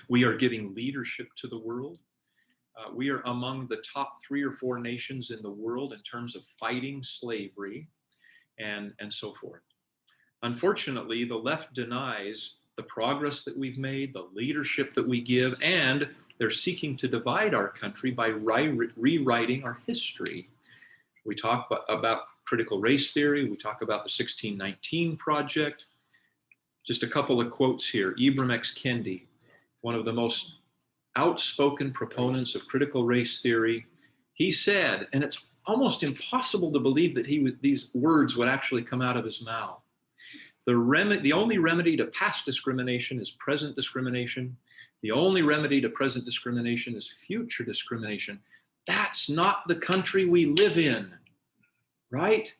We are giving leadership to the world. We are among the top 3 or 4 nations in the world in terms of fighting slavery and so forth. Unfortunately, the left denies the progress that we've made, the leadership that we give, and they're seeking to divide our country by rewriting our history. We talk about critical race theory. We talk about the 1619 Project. Just a couple of quotes here. Ibram X. Kendi, one of the most outspoken proponents of critical race theory, he said, and it's almost impossible to believe that these words would actually come out of his mouth. The only remedy to past discrimination is present discrimination. The only remedy to present discrimination is future discrimination. That's not the country we live in, right?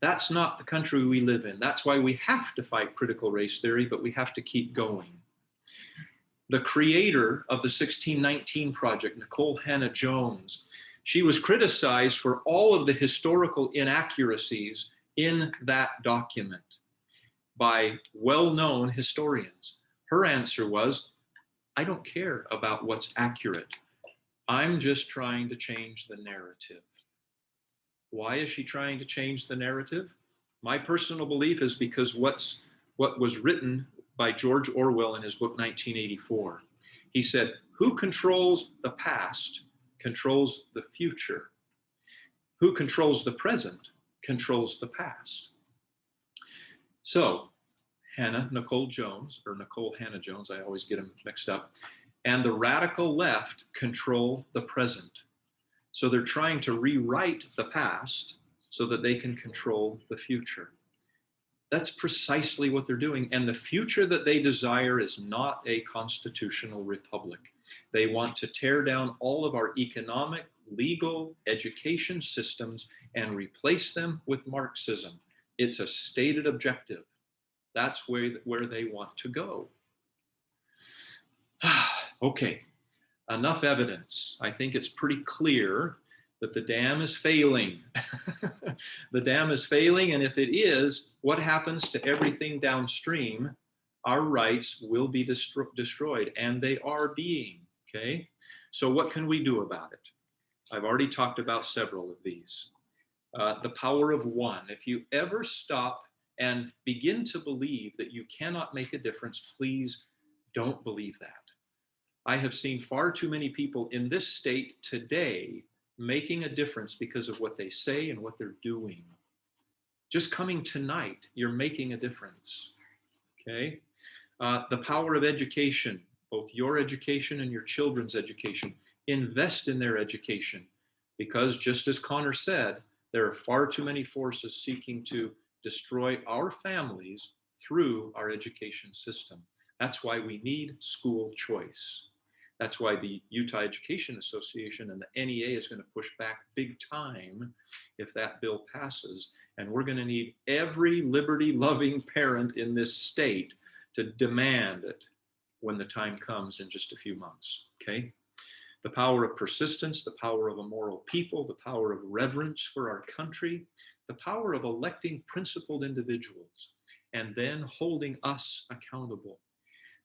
That's not the country we live in. That's why we have to fight critical race theory, but we have to keep going. The creator of the 1619 Project, Nicole Hannah-Jones, she was criticized for all of the historical inaccuracies in that document by well-known historians. Her answer was, I don't care about what's accurate. I'm just trying to change the narrative. Why is she trying to change the narrative? My personal belief is because what was written by George Orwell in his book 1984. He said, who controls the past controls the future. Who controls the present controls the past. So Nicole Hannah-Jones, I always get them mixed up, and the radical left control the present. So they're trying to rewrite the past so that they can control the future. That's precisely what they're doing. And the future that they desire is not a constitutional republic. They want to tear down all of our economic, legal, education systems and replace them with Marxism. It's a stated objective. That's where they want to go. Okay, enough evidence. I think it's pretty clear that the dam is failing. The dam is failing, and if it is, what happens to everything downstream? Our rights will be destroyed, and they are being, okay? So what can we do about it? I've already talked about several of these. The power of one. If you ever stop and begin to believe that you cannot make a difference, please don't believe that. I have seen far too many people in this state today making a difference because of what they say and what they're doing. Just coming tonight, you're making a difference, okay? The power of education, both your education and your children's education. Invest in their education because just as Connor said, there are far too many forces seeking to destroy our families through our education system. That's why we need school choice. That's why the Utah Education Association and the NEA is going to push back big time if that bill passes. And we're going to need every liberty-loving parent in this state to demand it when the time comes in just a few months, okay? The power of persistence, the power of a moral people, the power of reverence for our country, the power of electing principled individuals, and then holding us accountable.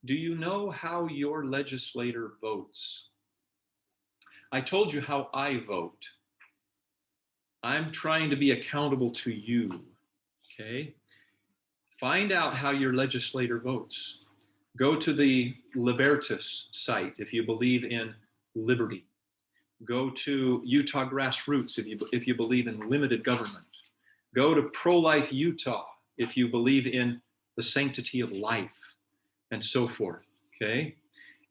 Do you know how your legislator votes? I told you how I vote. I'm trying to be accountable to you, okay? Find out how your legislator votes. Go to the Libertas site if you believe in liberty. Go to Utah Grassroots if you believe in limited government. Go to Pro-Life Utah if you believe in the sanctity of life, and so forth, okay?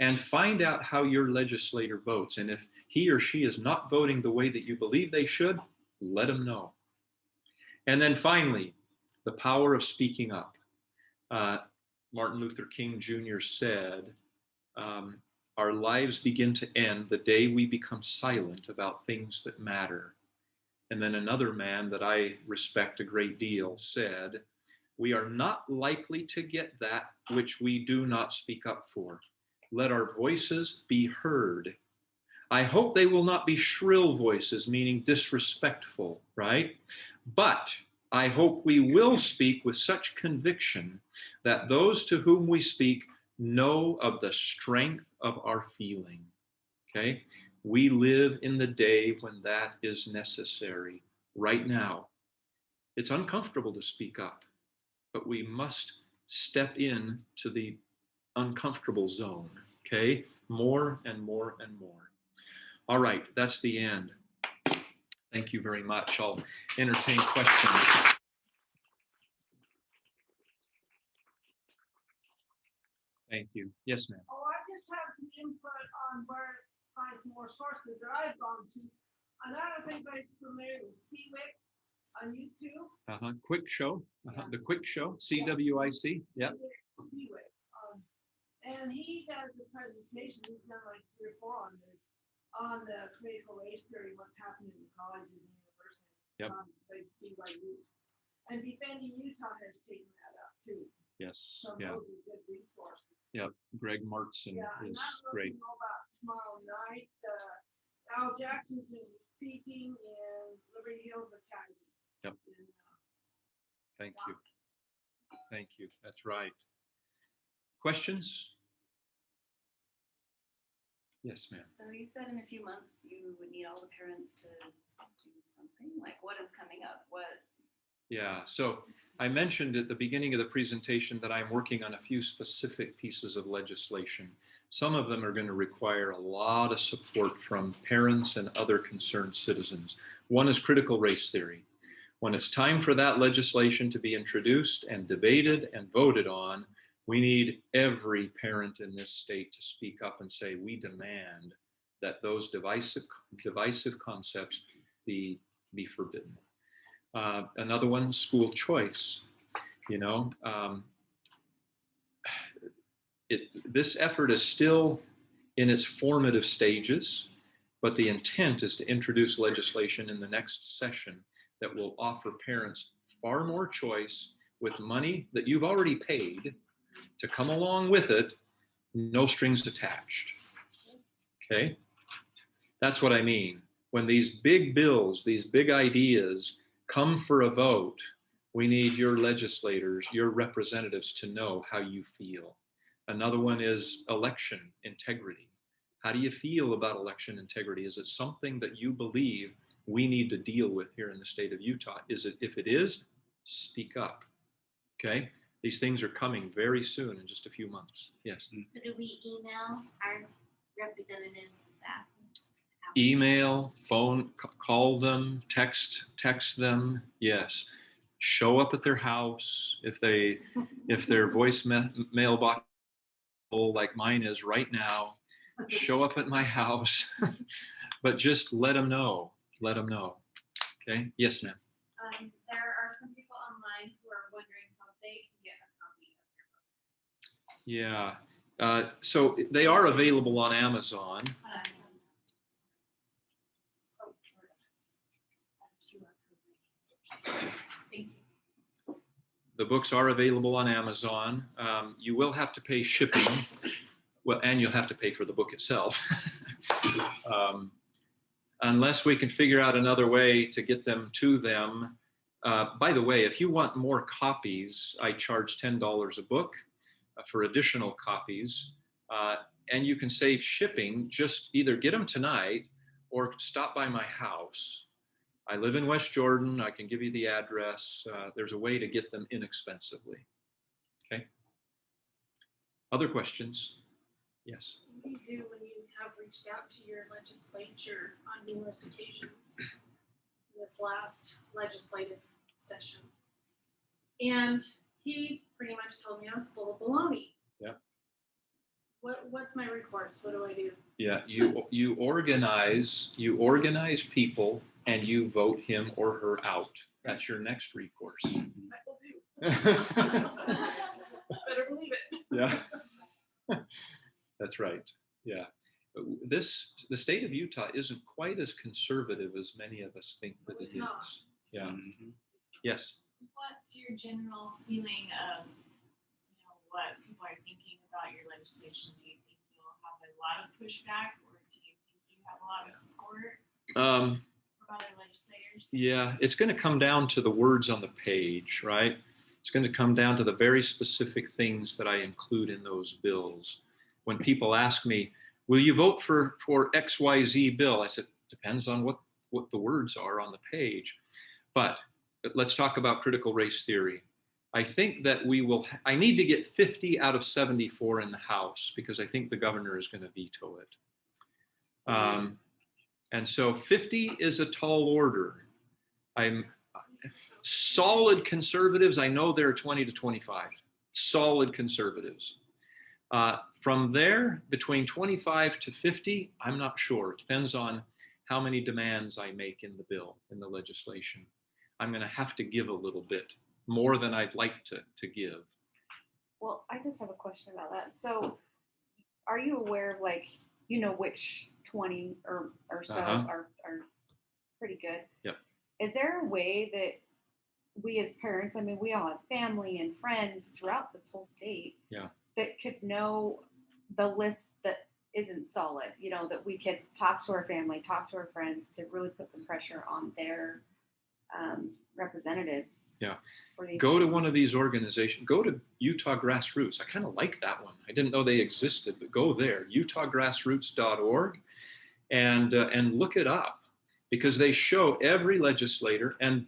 And find out how your legislator votes. And if he or she is not voting the way that you believe they should, let them know. And then finally, the power of speaking up. Martin Luther King Jr. said, Our lives begin to end the day we become silent about things that matter. And then another man that I respect a great deal said, we are not likely to get that which we do not speak up for. Let our voices be heard. I hope they will not be shrill voices, meaning disrespectful, right? But I hope we will speak with such conviction that those to whom we speak know of the strength of our feeling. Okay? We live in the day when that is necessary. Right now, it's uncomfortable to speak up, but we must step in to the uncomfortable zone. Okay? More and more and more. All right, that's the end. Thank you very much. I'll entertain questions. Thank you. Yes, ma'am. Oh, I just have some input on where to find some more sources that I've gone to. And I don't think anybody's familiar with CWIC on YouTube. Quick Show. The Quick Show. CWIC. Yeah. CWIC. And he does a presentation. He's done like 3 or 4 on the critical race theory, what's happening in colleges and universities. Yep. BYU. And Defending Utah has taken that up too. Yes. So Yeah. those are good resources. Yep. Greg Martson is great. Know about tomorrow night. Al Jackson's going to be speaking in Liberty Hills Academy. Yep. Thank you. Thank you. That's right. Questions? Yes, ma'am. So you said in a few months you would need all the parents to do something. Like, what is coming up? What? Yeah, so I mentioned at the beginning of the presentation that I'm working on a few specific pieces of legislation. Some of them are going to require a lot of support from parents and other concerned citizens. One is critical race theory. When it's time for that legislation to be introduced and debated and voted on, we need every parent in this state to speak up and say, we demand that those divisive concepts be forbidden. Another one, school choice. You know, this effort is still in its formative stages, but the intent is to introduce legislation in the next session that will offer parents far more choice with money that you've already paid to come along with it, no strings attached. Okay? That's what I mean. When these big bills, these big ideas come for a vote, we need your legislators, your representatives to know how you feel. Another one is election integrity. How do you feel about election integrity? Is it something that you believe we need to deal with here in the state of Utah? Is it? If it is, speak up. Okay? These things are coming very soon in just a few months. Yes. So do we email our representatives? Is that? Email, phone, call them, text them. Yes. Show up at their house if their voice mailbox like mine is right now. Show up at my house, but just let them know. Let them know. Okay. Yes, ma'am. There are some people online who are wondering how they can get a copy of your book. Yeah. So they are available on Amazon. The books are available on Amazon. You will have to pay shipping, well, and you'll have to pay for the book itself. Unless we can figure out another way to get them to them. By the way, if you want more copies, I charge $10 a book for additional copies. And you can save shipping. Just either get them tonight or stop by my house. I live in West Jordan. I can give you the address. There's a way to get them inexpensively. Okay. Other questions? Yes. What do you do when you have reached out to your legislature on numerous occasions in this last legislative session? And he pretty much told me I was full of baloney. Yeah. What's my recourse? What do I do? Yeah, you organize people and you vote him or her out. That's your next recourse. I will do. Better believe it. Yeah. That's right. Yeah. The state of Utah isn't quite as conservative as many of us think that it It's is. not. Yeah. Mhm. Yes. What's your general feeling of, what people are thinking about your legislation? Do you think you'll have a lot of pushback, or do you think you have a lot of support from other legislators? Yeah, it's going to come down to the words on the page, right? It's going to come down to the very specific things that I include in those bills. When people ask me, will you vote for XYZ bill? I said, depends on what the words are on the page. But let's talk about critical race theory. I think that I need to get 50 out of 74 in the House because I think the governor is going to veto it. And so 50 is a tall order. I'm solid conservatives. I know there are 20 to 25 solid conservatives. From there, between 25 to 50, I'm not sure. It depends on how many demands I make in the bill, in the legislation. I'm going to have to give a little bit more than I'd like to give. Well, I just have a question about that. So, are you aware of which 20 or so are pretty good? Yep. Is there a way that we as parents, I mean, we all have family and friends throughout this whole state, Yeah, that could know the list that isn't solid, that we could talk to our family, talk to our friends to really put some pressure on their representatives? Yeah. For these go to things? one of these organizations. Go to Utah Grassroots. I kind of like that one. I didn't know they existed, but go there, utahgrassroots.org, and look it up, because they show every legislator, and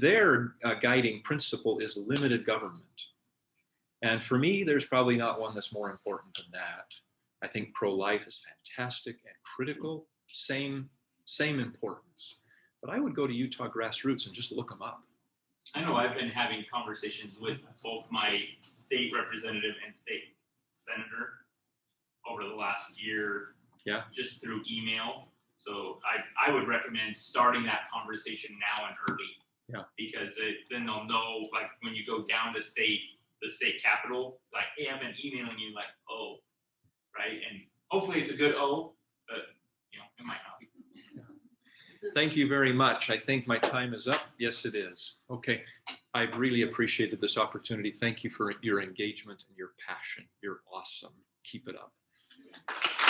their guiding principle is limited government. And for me, there's probably not one that's more important than that. I think pro-life is fantastic and critical, same importance. But I would go to Utah Grassroots and just look them up. I know I've been having conversations with both my state representative and state senator over the last year, Yeah. just through email. So I would recommend starting that conversation now and early. Yeah. Because then they'll know, like, when you go down to the state capitol, like, hey, I've been emailing you, like, oh, right? And hopefully it's a good O, but it might not be. Thank you very much. I think my time is up. Yes, it is. Okay. I've really appreciated this opportunity. Thank you for your engagement and your passion. You're awesome. Keep it up.